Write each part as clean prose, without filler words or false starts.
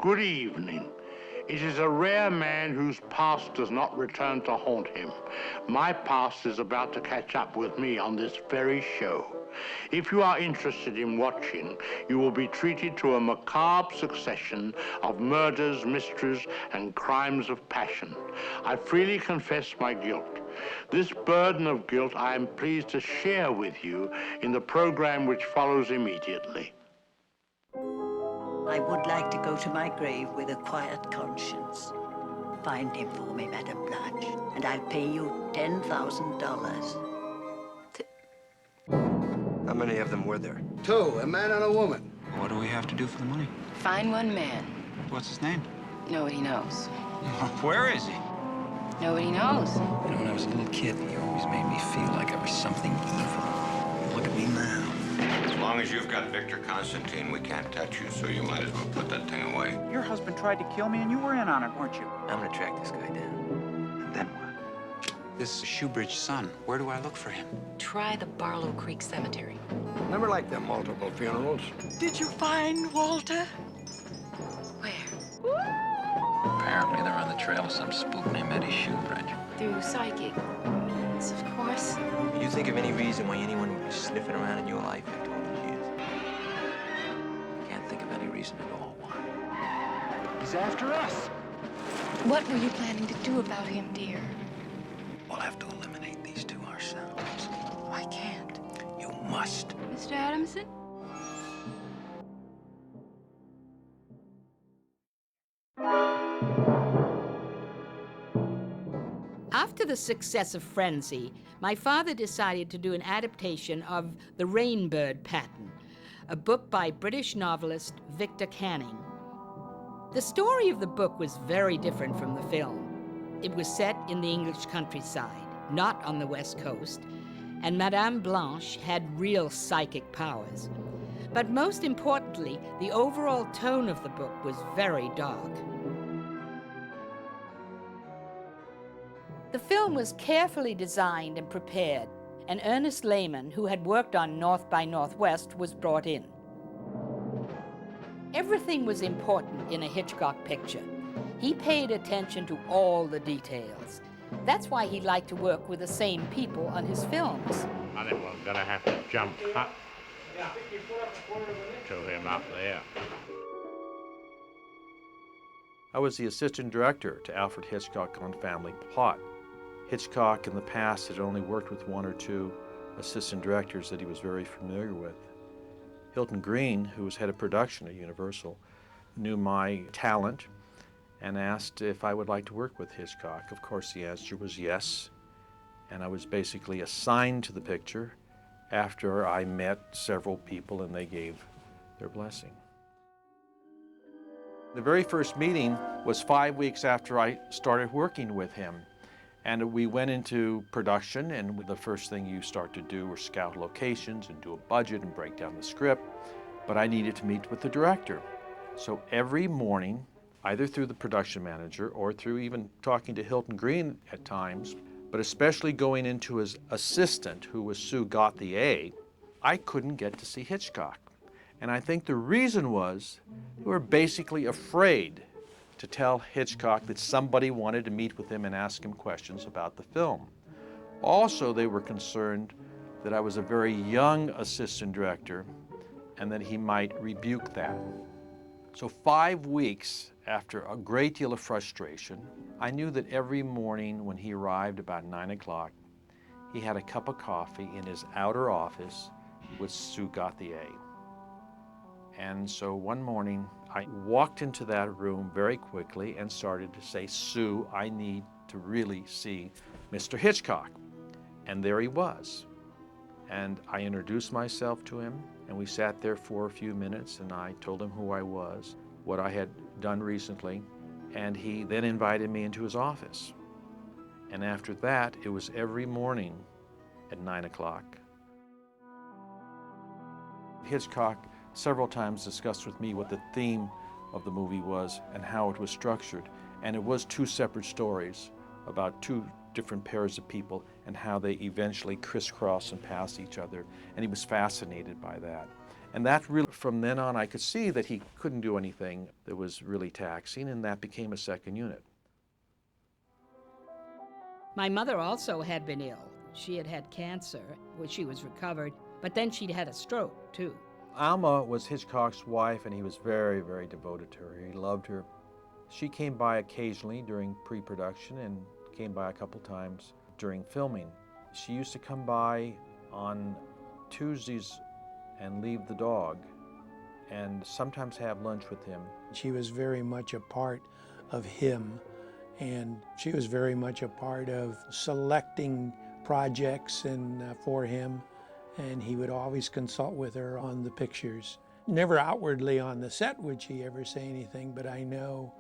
Good evening. It is a rare man whose past does not return to haunt him. My past is about to catch up with me on this very show. If you are interested in watching, you will be treated to a macabre succession of murders, mysteries, and crimes of passion. I freely confess my guilt. This burden of guilt I am pleased to share with you in the program which follows immediately. I would like to go to my grave with a quiet conscience. Find him for me, Madame Blanche, and I'll pay you $10,000. How many of them were there? 2, a man and a woman. What do we have to do for the money? Find one man. What's his name? Nobody knows. Where is he? Nobody knows. You know, when I was a little kid, he always made me feel like I was something evil. Look at me now. As long as you've got Victor Constantine, we can't touch you, so you might as well put that thing away. Your husband tried to kill me, and you were in on it, weren't you? I'm gonna track this guy down. And then what? This Shoebridge son. Where do I look for him? Try the Barlow Creek Cemetery. Never liked them multiple funerals. Did you find Walter? Where? Apparently they're on the trail of some spook named Eddie Shoebridge. Through psychic means, of course. Can you think of any reason why anyone would be sniffing around in your life after all these years? Can't think of any reason at all why. He's after us. What were you planning to do about him, dear? We'll have to eliminate these two ourselves. I can't. You must. Mr. Adamson? After the success of Frenzy, my father decided to do an adaptation of The Rainbird Pattern, a book by British novelist Victor Canning. The story of the book was very different from the film. It was set in the English countryside, not on the West Coast, and Madame Blanche had real psychic powers. But most importantly, the overall tone of the book was very dark. The film was carefully designed and prepared, and Ernest Lehman, who had worked on North by Northwest, was brought in. Everything was important in a Hitchcock picture. He paid attention to all the details. That's why he liked to work with the same people on his films. I think we're going to have to jump up to him up there. I was the assistant director to Alfred Hitchcock on Family Plot. Hitchcock in the past had only worked with 1 or 2 assistant directors that he was very familiar with. Hilton Green, who was head of production at Universal, knew my talent and asked if I would like to work with Hitchcock. Of course, the answer was yes, and I was basically assigned to the picture after I met several people and they gave their blessing. The very first meeting was 5 weeks after I started working with him. And we went into production, and the first thing you start to do is scout locations and do a budget and break down the script. But I needed to meet with the director. So every morning, either through the production manager or through even talking to Hilton Green at times, but especially going into his assistant, who was Sue Gauthier, I couldn't get to see Hitchcock. And I think the reason was they were basically afraid to tell Hitchcock that somebody wanted to meet with him and ask him questions about the film. Also, they were concerned that I was a very young assistant director and that he might rebuke that. So 5 weeks after a great deal of frustration, I knew that every morning when he arrived about 9 o'clock, he had a cup of coffee in his outer office with Sue Gauthier. And so one morning, I walked into that room very quickly and started to say, Sue, I need to really see Mr. Hitchcock. And there he was. And I introduced myself to him, and we sat there for a few minutes, and I told him who I was, what I had done recently, and he then invited me into his office. And after that, it was every morning at 9 o'clock. Hitchcock several times discussed with me what the theme of the movie was and how it was structured. And it was 2 separate stories about 2 different pairs of people and how they eventually crisscross and pass each other. And he was fascinated by that. And that really, from then on, I could see that he couldn't do anything that was really taxing, and that became a second unit. My mother also had been ill. She had had cancer, which she was recovered, but then she'd had a stroke, too. Alma was Hitchcock's wife, and he was very, very devoted to her. He loved her. She came by occasionally during pre-production and came by a couple times during filming. She used to come by on Tuesdays and leave the dog and sometimes have lunch with him. She was very much a part of him, and she was very much a part of selecting projects for him, and he would always consult with her on the pictures. Never outwardly on the set would she ever say anything, but I know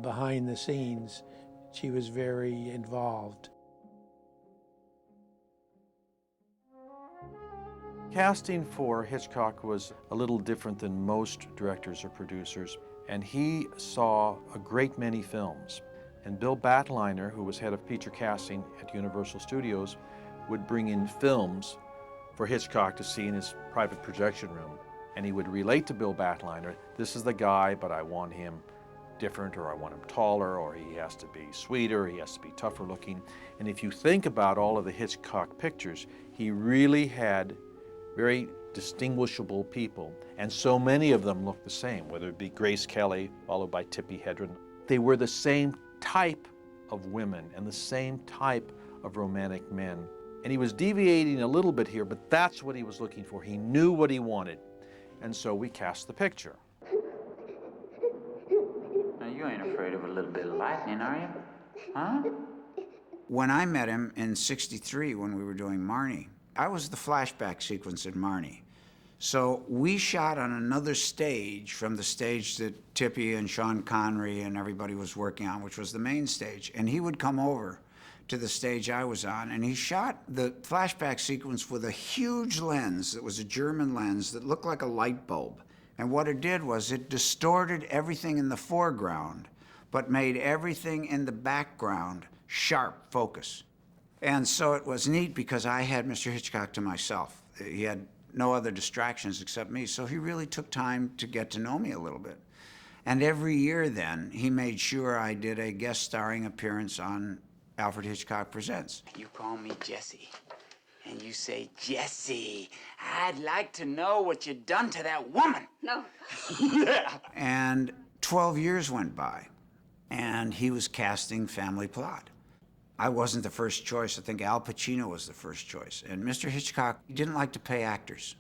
behind the scenes she was very involved. Casting for Hitchcock was a little different than most directors or producers, and he saw a great many films. And Bill Batliner, who was head of feature casting at Universal Studios, would bring in films for Hitchcock to see in his private projection room. And he would relate to Bill Batliner, this is the guy, but I want him different, or I want him taller, or he has to be sweeter, he has to be tougher looking. And if you think about all of the Hitchcock pictures, he really had very distinguishable people, and so many of them look the same, whether it be Grace Kelly, followed by Tippi Hedren. They were the same type of women and the same type of romantic men. And he was deviating a little bit here, but that's what he was looking for. He knew what he wanted, and so we cast the picture. Now, you ain't afraid of a little bit of lightning, are you? Huh? When I met him in '63 when we were doing Marnie, I was the flashback sequence in Marnie. So we shot on another stage from the stage that Tippi and Sean Connery and everybody was working on, which was the main stage. And he would come over to the stage I was on, and he shot the flashback sequence with a huge lens that was a German lens that looked like a light bulb. And what it did was it distorted everything in the foreground, but made everything in the background sharp focus. And so it was neat because I had Mr. Hitchcock to myself. He had no other distractions except me, so he really took time to get to know me a little bit. And every year then, he made sure I did a guest starring appearance on Alfred Hitchcock Presents. You call me Jesse, and you say, Jesse, I'd like to know what you done to that woman. No. And 12 years went by, and he was casting Family Plot. I wasn't the first choice. I think Al Pacino was the first choice. And Mr. Hitchcock didn't like to pay actors.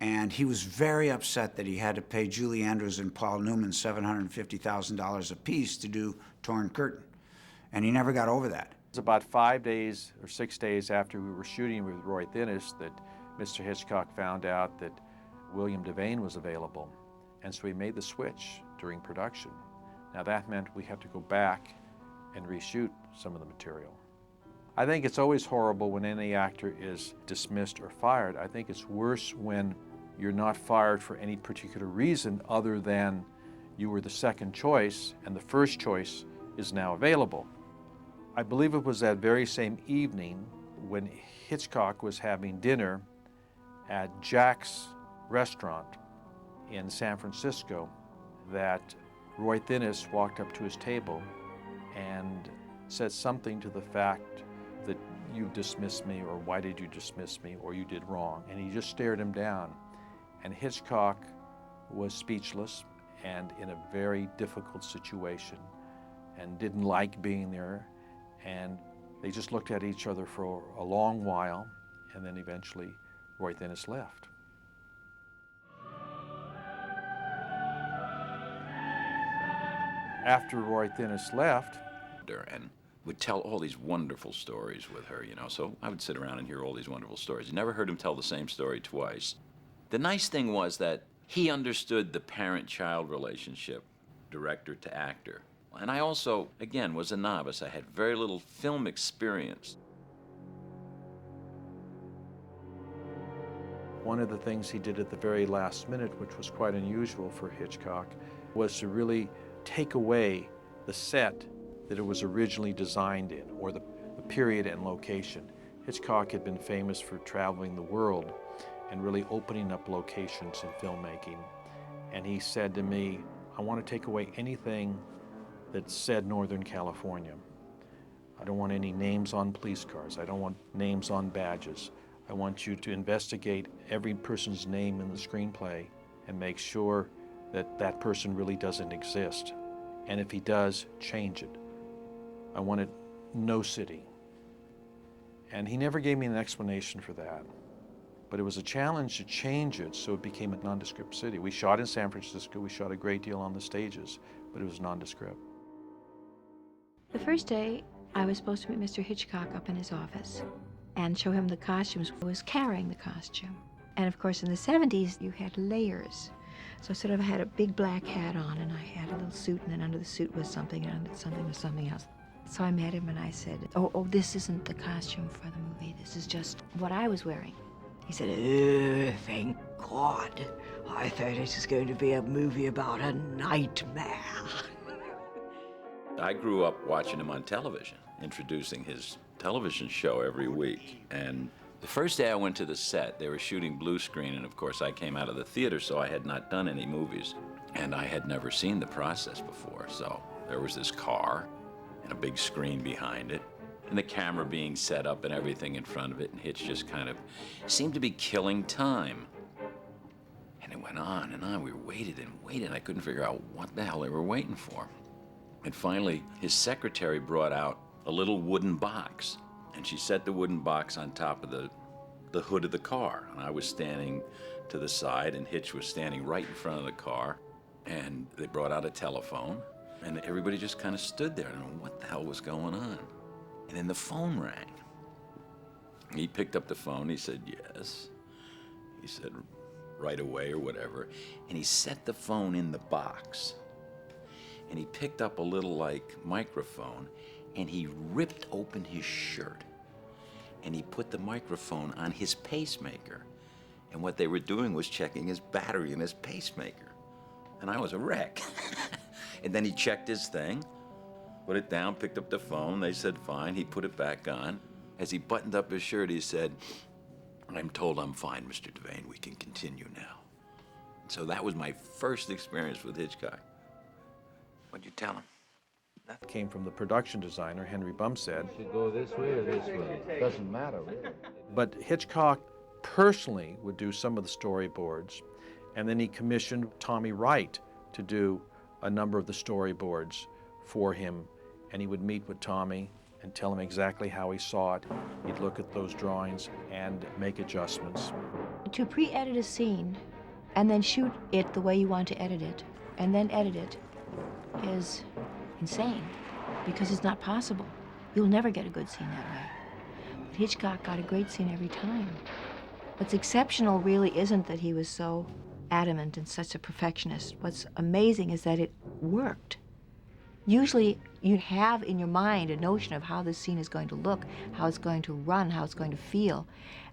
And he was very upset that he had to pay Julie Andrews and Paul Newman $750,000 apiece to do Torn Curtain. And he never got over that. It was about 5 days or 6 days after we were shooting with Roy Thinnes that Mr. Hitchcock found out that William Devane was available. And so he made the switch during production. Now that meant we had to go back and reshoot some of the material. I think it's always horrible when any actor is dismissed or fired. I think it's worse when you're not fired for any particular reason other than you were the second choice and the first choice is now available. I believe it was that very same evening when Hitchcock was having dinner at Jack's restaurant in San Francisco that Roy Thinnes walked up to his table and said something to the fact that you dismissed me, or why did you dismiss me, or you did wrong. And he just stared him down. And Hitchcock was speechless and in a very difficult situation and didn't like being there. And they just looked at each other for a long while, and then eventually Roy Thinnes left. After Roy Thinnes left, and would tell all these wonderful stories with her, you know, so I would sit around and hear all these wonderful stories. You never heard him tell the same story twice. The nice thing was that he understood the parent-child relationship, director to actor. And I also, again, was a novice. I had very little film experience. One of the things he did at the very last minute, which was quite unusual for Hitchcock, was to really take away the set that it was originally designed in, or the period and location. Hitchcock had been famous for traveling the world, and really opening up locations in filmmaking. And he said to me, I want to take away anything that said Northern California. I don't want any names on police cars. I don't want names on badges. I want you to investigate every person's name in the screenplay and make sure that that person really doesn't exist. And if he does, change it. I wanted no city. And he never gave me an explanation for that. But it was a challenge to change it so it became a nondescript city. We shot in San Francisco, we shot a great deal on the stages, but it was nondescript. The first day, I was supposed to meet Mr. Hitchcock up in his office and show him the costumes. I was carrying the costume. And of course, in the 70s, you had layers. So sort of I had a big black hat on, and I had a little suit, and then under the suit was something, and under something was something else. So I met him, and I said, oh, this isn't the costume for the movie. This is just what I was wearing. He said, oh, thank God. I thought it was going to be a movie about a nightmare. I grew up watching him on television, introducing his television show every week. And the first day I went to the set, they were shooting blue screen, and of course I came out of the theater, so I had not done any movies. And I had never seen the process before, so there was this car and a big screen behind it, and the camera being set up and everything in front of it, and Hitch just kind of seemed to be killing time. And it went on and on. We waited and waited. I couldn't figure out what the hell they were waiting for. And finally, his secretary brought out a little wooden box, and she set the wooden box on top of the hood of the car. And I was standing to the side, and Hitch was standing right in front of the car. And they brought out a telephone, and everybody just kind of stood there. I don't know what the hell was going on. And then the phone rang. He picked up the phone. He said, yes. He said, right away or whatever. And he set the phone in the box. And he picked up a little, like, microphone, and he ripped open his shirt. And he put the microphone on his pacemaker. And what they were doing was checking his battery in his pacemaker. And I was a wreck. And then he checked his thing, put it down, picked up the phone. They said, fine. He put it back on. As he buttoned up his shirt, he said, I'm told I'm fine, Mr. Devane. We can continue now. So that was my first experience with Hitchcock. What'd you tell him? That came from the production designer, Henry Bumstead. Should go this way or this way. Doesn't matter, really. But Hitchcock personally would do some of the storyboards, and then he commissioned Tommy Wright to do a number of the storyboards for him, and he would meet with Tommy and tell him exactly how he saw it. He'd look at those drawings and make adjustments. To pre-edit a scene and then shoot it the way you want to edit it, and then edit it, is insane, because it's not possible. You'll never get a good scene that way. But Hitchcock got a great scene every time. What's exceptional really isn't that he was so adamant and such a perfectionist. What's amazing is that it worked. Usually you have in your mind a notion of how this scene is going to look, how it's going to run, how it's going to feel,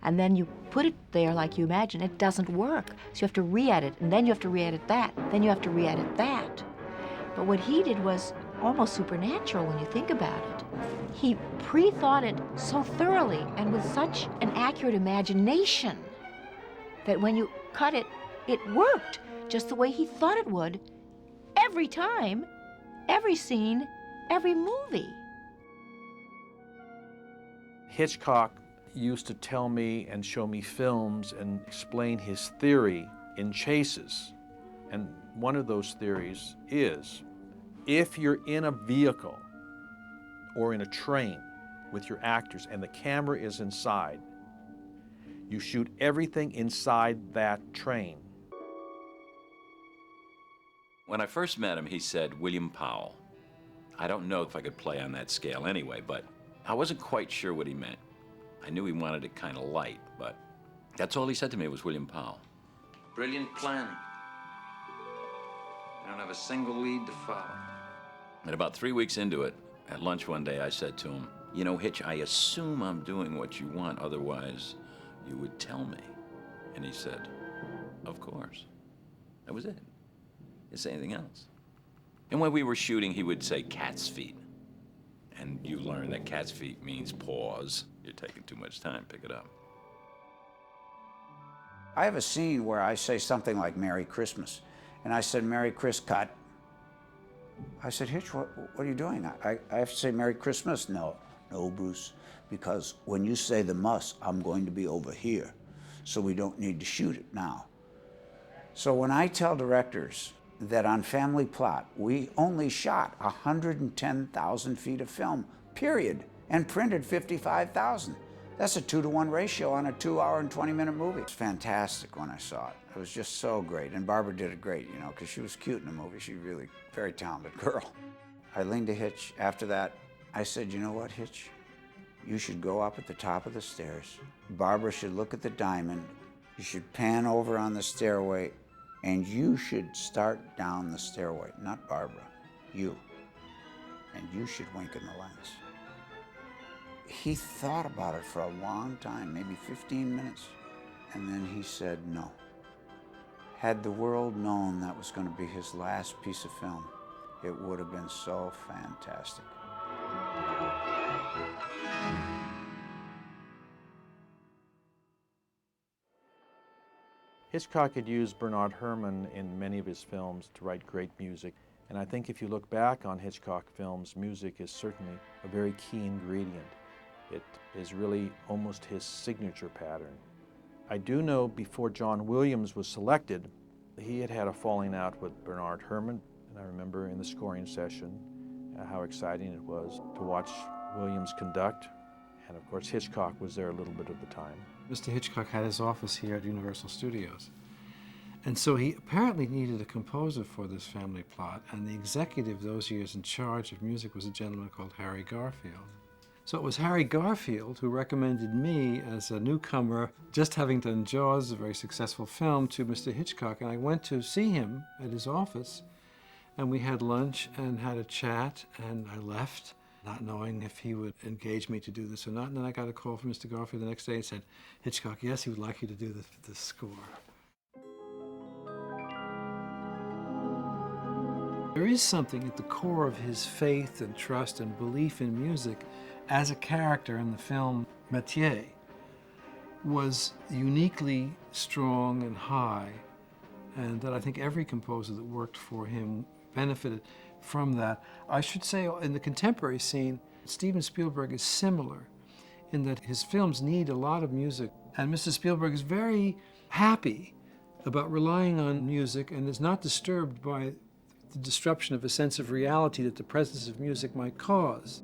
and then you put it there like you imagine. It doesn't work. So you have to re-edit, and then you have to re-edit that, then you have to re-edit that. But what he did was almost supernatural when you think about it. He pre-thought it so thoroughly and with such an accurate imagination that when you cut it, it worked just the way he thought it would every time, every scene, every movie. Hitchcock used to tell me and show me films and explain his theory in chases. And one of those theories is, if you're in a vehicle or in a train with your actors and the camera is inside, you shoot everything inside that train. When I first met him, he said, William Powell. I don't know if I could play on that scale anyway, but I wasn't quite sure what he meant. I knew he wanted it kind of light, but that's all he said to me was William Powell. Brilliant planning. I don't have a single lead to follow. And about 3 weeks into it, at lunch one day, I said to him, you know, Hitch, I assume I'm doing what you want, otherwise you would tell me. And he said, of course. That was it. He didn't say anything else. And when we were shooting, he would say cat's feet. And you learn that cat's feet means pause. You're taking too much time, pick it up. I have a scene where I say something like Merry Christmas, and I said, Merry Chris, cut. I said, Hitch, what are you doing? I have to say Merry Christmas? No, Bruce, because when you say the must, I'm going to be over here, so we don't need to shoot it now. So when I tell directors that on Family Plot, we only shot 110,000 feet of film, period, and printed 55,000. That's a 2-to-1 ratio on a 2-hour and 20-minute movie. It's fantastic when I saw it. It was just so great. And Barbara did it great, you know, because she was cute in the movie. She's really very talented girl. I leaned to Hitch after that. I said, you know what, Hitch? You should go up at the top of the stairs. Barbara should look at the diamond. You should pan over on the stairway, and you should start down the stairway. Not Barbara, you. And you should wink in the lens. He thought about it for a long time, maybe 15 minutes, and then he said no. Had the world known that was going to be his last piece of film, it would have been so fantastic. Hitchcock had used Bernard Herrmann in many of his films to write great music, and I think if you look back on Hitchcock films, music is certainly a very key ingredient. It is really almost his signature pattern. I do know before John Williams was selected, he had had a falling out with Bernard Herrmann, and I remember in the scoring session how exciting it was to watch Williams conduct, and of course Hitchcock was there a little bit of the time. Mr. Hitchcock had his office here at Universal Studios, and so he apparently needed a composer for this Family Plot, and the executive those years in charge of music was a gentleman called Harry Garfield. So it was Harry Garfield who recommended me as a newcomer, just having done Jaws, a very successful film, to Mr. Hitchcock. And I went to see him at his office, and we had lunch and had a chat, and I left, not knowing if he would engage me to do this or not. And then I got a call from Mr. Garfield the next day and said, Hitchcock, yes, he would like you to do the score. There is something at the core of his faith and trust and belief in music as a character in the film Métier was uniquely strong and high, and that I think every composer that worked for him benefited from that. I should say in the contemporary scene, Steven Spielberg is similar in that his films need a lot of music, and Mr. Spielberg is very happy about relying on music and is not disturbed by the disruption of a sense of reality that the presence of music might cause.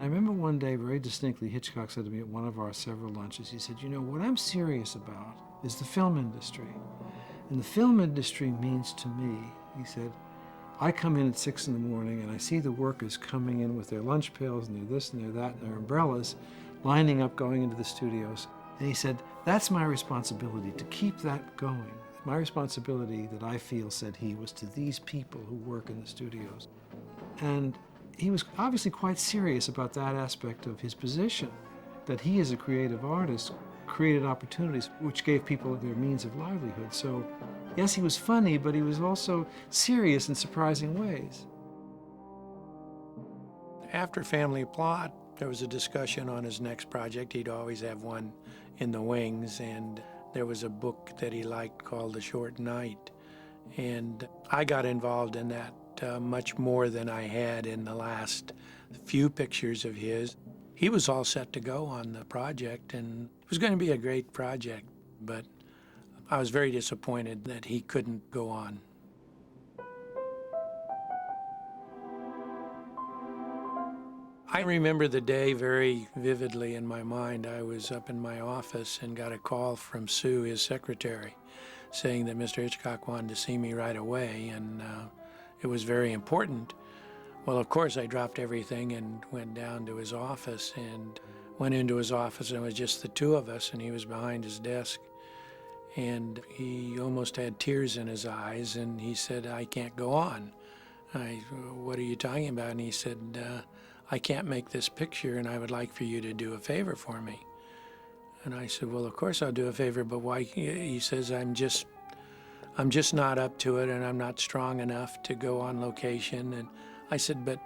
I remember one day very distinctly, Hitchcock said to me at one of our several lunches, he said, you know, what I'm serious about is the film industry. And the film industry means to me, he said, I come in at 6 in the morning and I see the workers coming in with their lunch pails and their this and their that and their umbrellas, lining up going into the studios. And he said, that's my responsibility, to keep that going. My responsibility that I feel, said he, was to these people who work in the studios. And he was obviously quite serious about that aspect of his position, that he as a creative artist created opportunities which gave people their means of livelihood. So yes, he was funny, but he was also serious in surprising ways. After Family Plot, there was a discussion on his next project. He'd always have one in the wings, and there was a book that he liked called The Short Night. And I got involved in that much more than I had in the last few pictures of his. He was all set to go on the project, and it was going to be a great project, but I was very disappointed that he couldn't go on. I remember the day very vividly in my mind. I was up in my office and got a call from Sue, his secretary, saying that Mr. Hitchcock wanted to see me right away, and it was very important. Well, of course, I dropped everything and went down to his office and went into his office, and it was just the two of us, and he was behind his desk. And he almost had tears in his eyes, and he said, I can't go on. What are you talking about? And he said, I can't make this picture, and I would like for you to do a favor for me. And I said, well, of course I'll do a favor, but why? He says, I'm just not up to it, and I'm not strong enough to go on location, and I said, but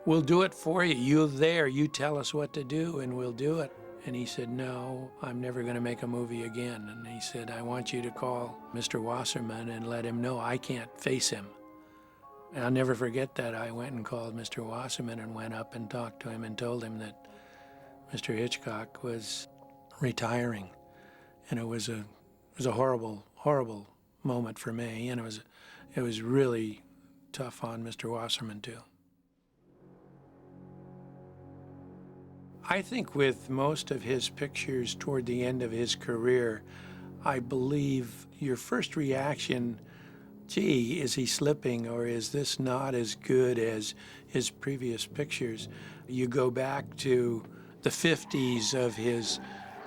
we'll do it for you. You're there. You tell us what to do, and we'll do it. And he said, no, I'm never going to make a movie again. And he said, I want you to call Mr. Wasserman and let him know I can't face him. And I'll never forget that. I went and called Mr. Wasserman and went up and talked to him and told him that Mr. Hitchcock was retiring. And it was a horrible, horrible moment for me. And it was really tough on Mr. Wasserman, too. I think with most of his pictures toward the end of his career, I believe your first reaction, gee, is he slipping, or is this not as good as his previous pictures? You go back to the 50s of his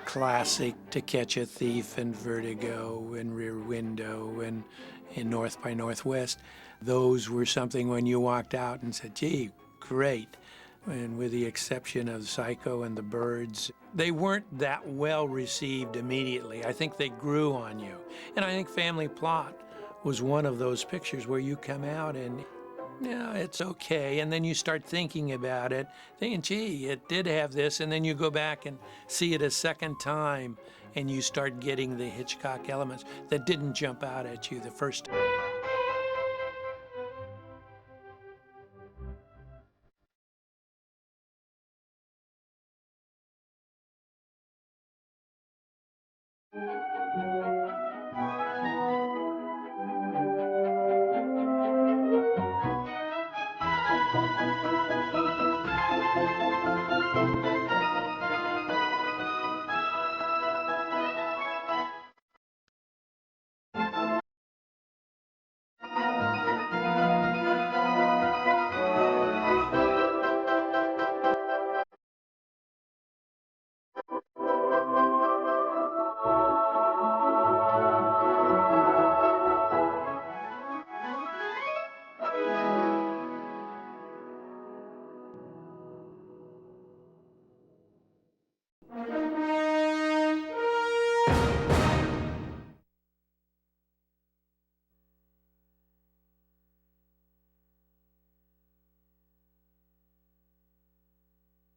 classic To Catch a Thief and Vertigo and Rear Window and in North by Northwest. Those were something when you walked out and said, gee, great. And with the exception of Psycho and the Birds, they weren't that well received immediately. I think they grew on you. And I think Family Plot was one of those pictures where you come out and, yeah, it's okay. And then you start thinking about it, thinking, gee, it did have this. And then you go back and see it a second time, and you start getting the Hitchcock elements that didn't jump out at you the first time.